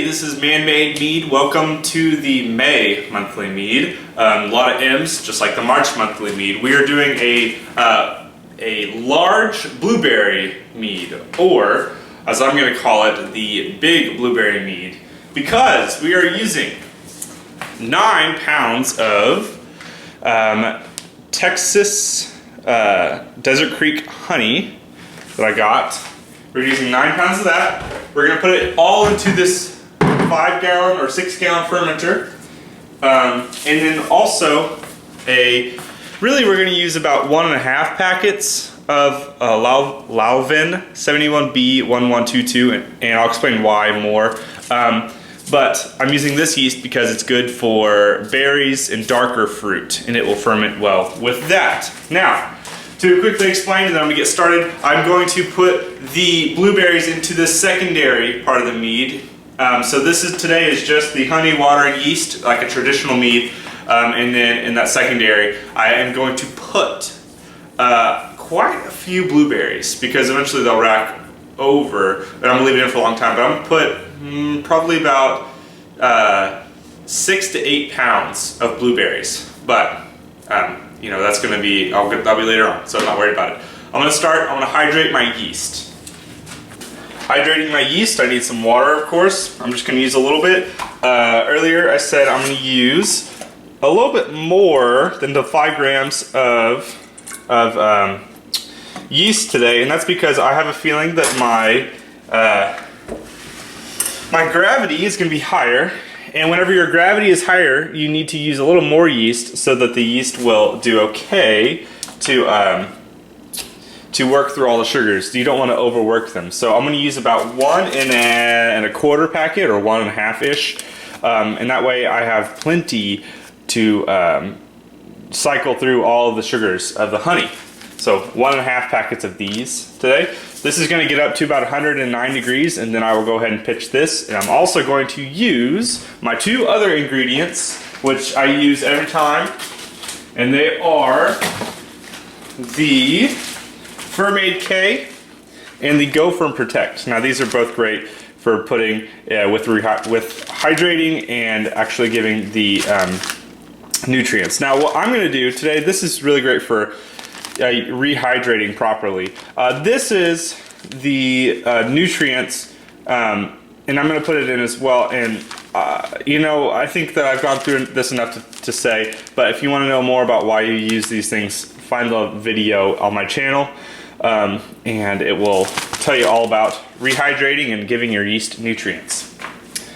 this is Man-Made Mead. Welcome to the May Monthly Mead. A lot of M's, just like the March Monthly Mead. We are doing a large blueberry mead, or as I'm going to call it, the Big Blueberry Mead, because we are using 9 pounds of Texas Desert Creek honey that I got. We're using 9 pounds of that. We're going to put it all into this 5-gallon or 6-gallon fermenter. And then also really we're going to use about 1.5 packets of Lalvin 71B1122, and I'll explain why more. But I'm using this yeast because it's good for berries and darker fruit, and it will ferment well with that. Now, to quickly explain, and then I'm going to get started, I'm going to put the blueberries into the secondary part of the mead. So today is just the honey, water, and yeast, like a traditional mead. And then in that secondary, I am going to put quite a few blueberries, because eventually they'll rack over, and I'm going to leave it in for a long time. But I'm going to put probably about 6 to 8 pounds of blueberries. But you know, that's going to be, that'll be later on, so I'm not worried about it. I'm going to start, I'm going to hydrate my yeast. Hydrating my yeast, I need some water, of course. I'm just going to use a little bit. Earlier I said I'm going to use a little bit more than the 5 grams of yeast today, and that's because I have a feeling that my gravity is going to be higher. And whenever your gravity is higher, you need to use a little more yeast so that the yeast will do okay to work through all the sugars. You don't want to overwork them. So I'm going to use about 1.25 packet, or 1.5-ish, and that way I have plenty to cycle through all of the sugars of the honey. So 1.5 packets of these today. This is going to get up to about 109 degrees, and then I will go ahead and pitch this. And I'm also going to use my 2 other ingredients, which I use every time, and they are the Fermentation K and the Go Firm Protect. Now these are both great for putting with hydrating and actually giving the nutrients. Now what I'm going to do today, this is really great for rehydrating properly. This is the nutrients, and I'm going to put it in as well. And you know, I think that I've gone through this enough to say, but if you want to know more about why you use these things, find the video on my channel, and it will tell you all about rehydrating and giving your yeast nutrients.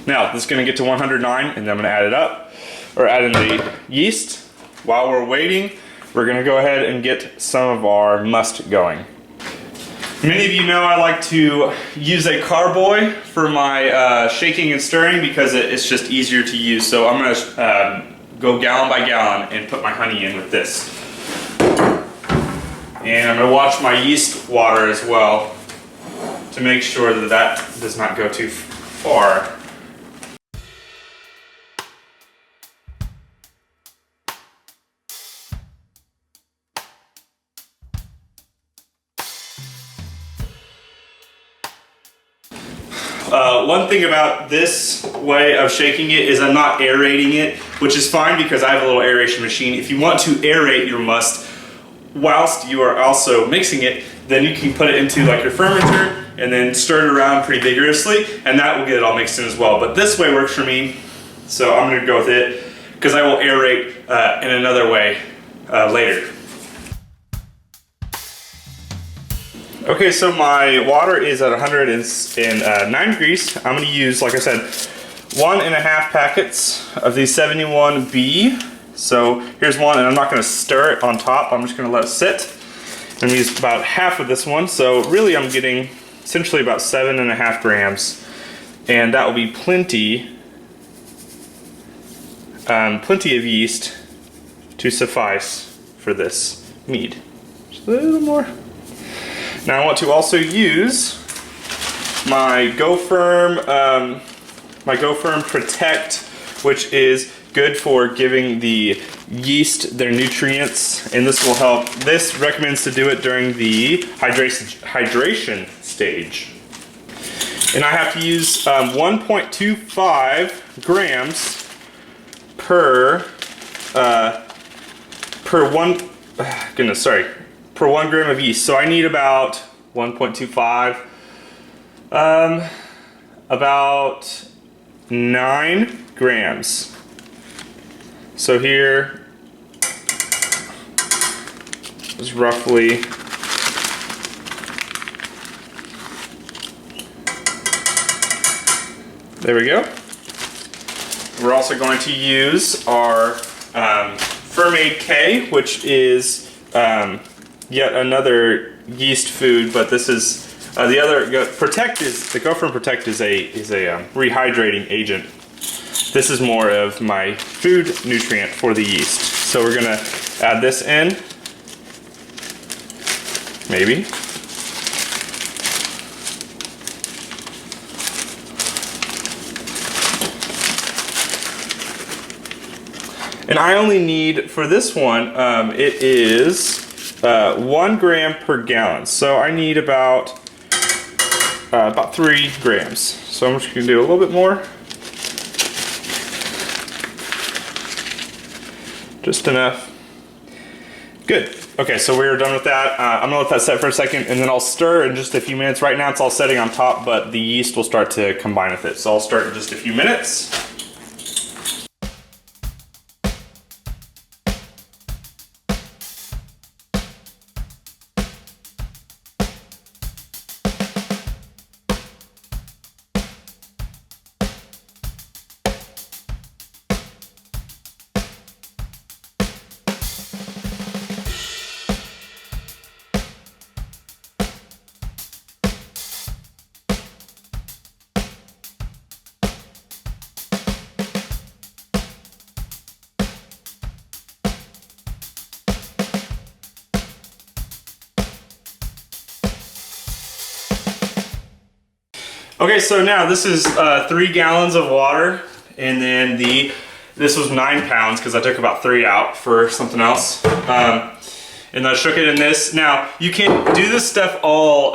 Now this is going to get to 109, and then I'm going to add it up, or add in the yeast. While we're waiting, we're going to go ahead and get some of our must going. Many of you know I like to use a carboy for my shaking and stirring, because it's just easier to use. So I'm going to go gallon by gallon and put my honey in with this. And I'm going to watch my yeast water as well to make sure that that does not go too far. One thing about this way of shaking it is I'm not aerating it, which is fine because I have a little aeration machine. If you want to aerate your must whilst you are also mixing it, then you can put it into like your fermenter and then stir it around pretty vigorously, and that will get it all mixed in as well. But this way works for me, so I'm going to go with it, because I will aerate in another way later. Okay, so my water is at 109 degrees. I'm going to use, like I said, 1.5 packets of the 71B. So here's one, and I'm not going to stir it on top. I'm just going to let it sit. I'm going to use about half of this one. So really I'm getting essentially about 7.5 grams. And that will be plenty of yeast to suffice for this mead. Just a little more. Now I want to also use my Go Firm Protect, which is good for giving the yeast their nutrients, and this will help. This recommends to do it during the hydration stage. And I have to use 1.25 grams per per 1 gram of yeast. So I need about 1.25, about 9 grams. So here is roughly there we go. We're also going to use our Fermentation K, which is yet another yeast food, but this is the other. Protect is the Go From Protect is a rehydrating agent. This is more of my food nutrient for the yeast. So we're gonna add this in, maybe. And I only need, for this one, it is 1 gram per gallon. So I need about 3 grams. So I'm just gonna do a little bit more. Just enough. Good. Okay, so we're done with that. I'm gonna let that set for a second and then I'll stir in just a few minutes. Right now it's all setting on top, but the yeast will start to combine with it. So I'll start in just a few minutes. Okay, so now this is 3 gallons of water, and then this was 9 pounds because I took about 3 out for something else. And I shook it in this. Now, you can do this stuff all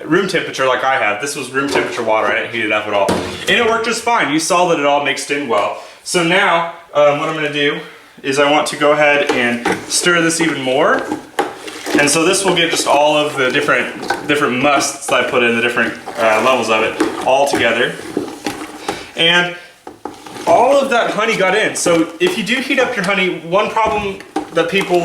room temperature like I have. This was room temperature water, I didn't heat it up at all. And it worked just fine. You saw that it all mixed in well. So now, what I'm gonna do is I want to go ahead and stir this even more. And so this will get just all of the different musts that I put in, the different levels of it, all together. And all of that honey got in. So if you do heat up your honey, one problem that people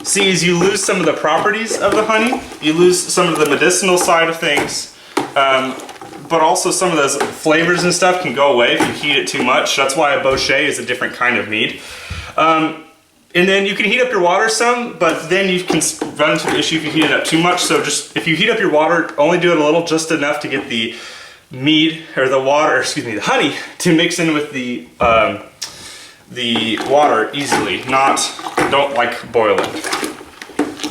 see is you lose some of the properties of the honey. You lose some of the medicinal side of things, but also some of those flavors and stuff can go away if you heat it too much. That's why a bochet is a different kind of mead. And then you can heat up your water some, but then you can run into the issue if you heat it up too much. So just, if you heat up your water, only do it a little, just enough to get the mead, or the water, excuse me, the honey, to mix in with the water easily, don't like boil it.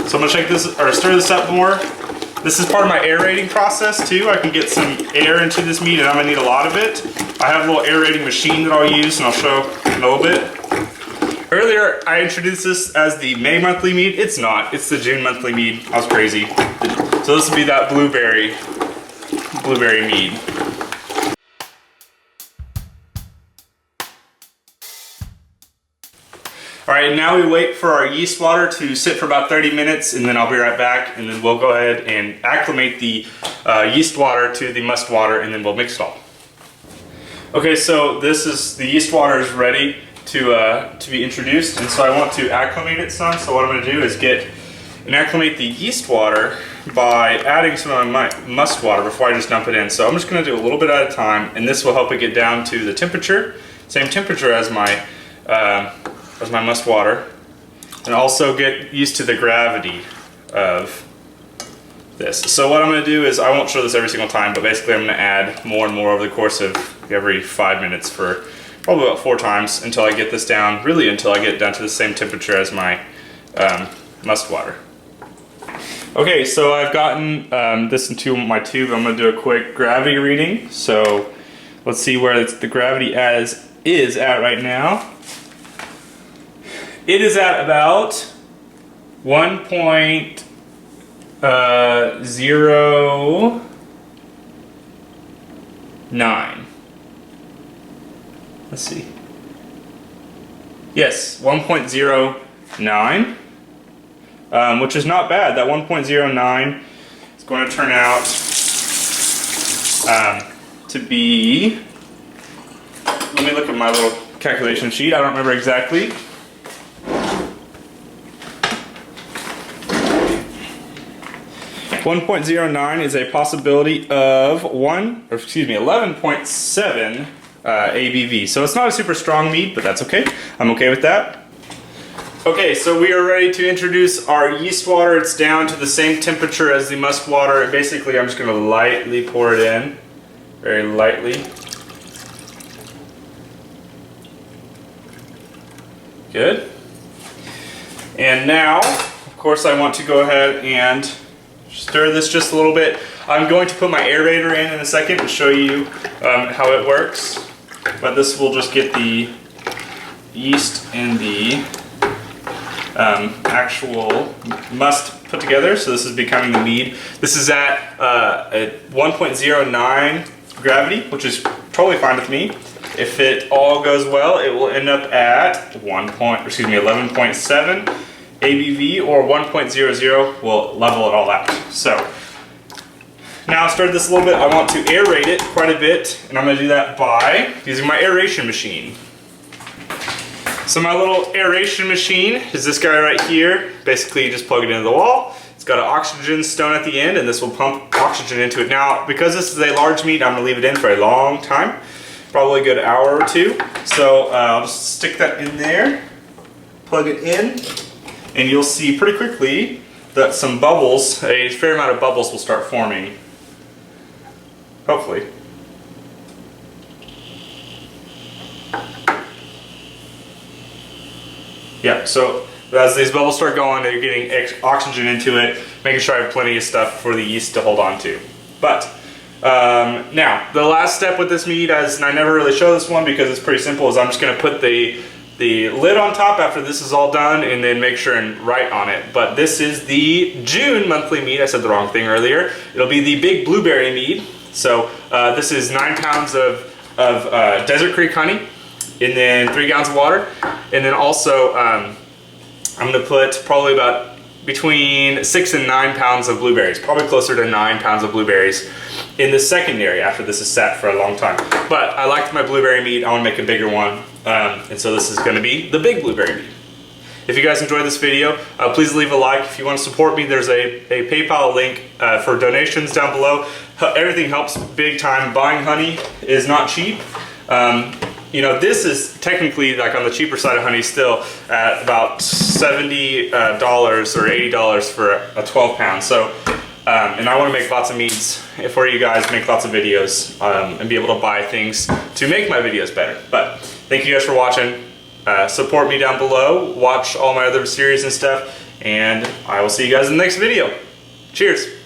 So I'm gonna shake this, or stir this up more. This is part of my aerating process too. I can get some air into this mead and I'm gonna need a lot of it. I have a little aerating machine that I'll use and I'll show in a little bit. Earlier, I introduced this as the May Monthly Mead. It's not, it's the June Monthly Mead. I was crazy. So this will be that blueberry mead. All right, now we wait for our yeast water to sit for about 30 minutes and then I'll be right back and then we'll go ahead and acclimate the yeast water to the must water and then we'll mix it all. Okay, so the yeast water is ready to be introduced, and so I want to acclimate it some. So what I'm going to do is acclimate the yeast water by adding some of my must water before I just dump it in. So I'm just going to do a little bit at a time, and this will help it get down to the temperature, same temperature as my must water, and also get used to the gravity of this. So what I'm going to do is, I won't show this every single time, but basically I'm going to add more and more over the course of every 5 minutes for probably about 4 times until I get this down, really until I get down to the same temperature as my must water. Okay, so I've gotten this into my tube. I'm going to do a quick gravity reading. So let's see where the gravity is at right now. It is at about 1.0 Let's see. Yes, 1.09, which is not bad. That 1.09 is going to turn out to be, let me look at my little calculation sheet. I don't remember exactly. .09 is a possibility of 11.7 ABV. So it's not a super strong mead, but that's okay. I'm okay with that. Okay, so we are ready to introduce our yeast water. It's down to the same temperature as the musk water. And basically, I'm just going to lightly pour it in, very lightly. Good. And now, of course, I want to go ahead and stir this just a little bit. I'm going to put my aerator in a second and show you how it works. But this will just get the yeast and the actual must put together. So this is becoming the mead. This is at 1.09 gravity, which is totally fine with me. If it all goes well, it will end up at 11.7 ABV, or 1.00 will level it all out. So now I've stirred this a little bit. I want to aerate it quite a bit, and I'm going to do that by using my aeration machine. So my little aeration machine is this guy right here. Basically, you just plug it into the wall. It's got an oxygen stone at the end, and this will pump oxygen into it. Now, because this is a large mead, I'm going to leave it in for a long time, probably a good hour or two. So I'll just stick that in there, plug it in, and you'll see pretty quickly that some bubbles, a fair amount of bubbles will start forming. Hopefully. Yeah, so as these bubbles start going, they're getting oxygen into it, making sure I have plenty of stuff for the yeast to hold on to. But now, the last step with this mead, as I never really show this one because it's pretty simple, is I'm just going to put the lid on top after this is all done, and then make sure and write on it. But this is the June Monthly Mead. I said the wrong thing earlier. It'll be the Big Blueberry Mead. So this is 9 pounds of Desert Creek honey, and then 3 gallons of water. And then also, I'm going to put probably about between 6 and 9 pounds of blueberries, probably closer to 9 pounds of blueberries in the secondary after this is sat for a long time. But I liked my blueberry mead. I want to make a bigger one. And so this is going to be the Big Blueberry Mead. If you guys enjoyed this video, please leave a like. If you want to support me, there's a PayPal link for donations down below. Everything helps big time. Buying honey is not cheap. You know, this is technically like on the cheaper side of honey still at about $70 or $80 for a 12 pound. So, and I want to make lots of meads for you guys, make lots of videos, and be able to buy things to make my videos better. But thank you guys for watching. Support me down below. Watch all my other series and stuff. And I will see you guys in the next video. Cheers.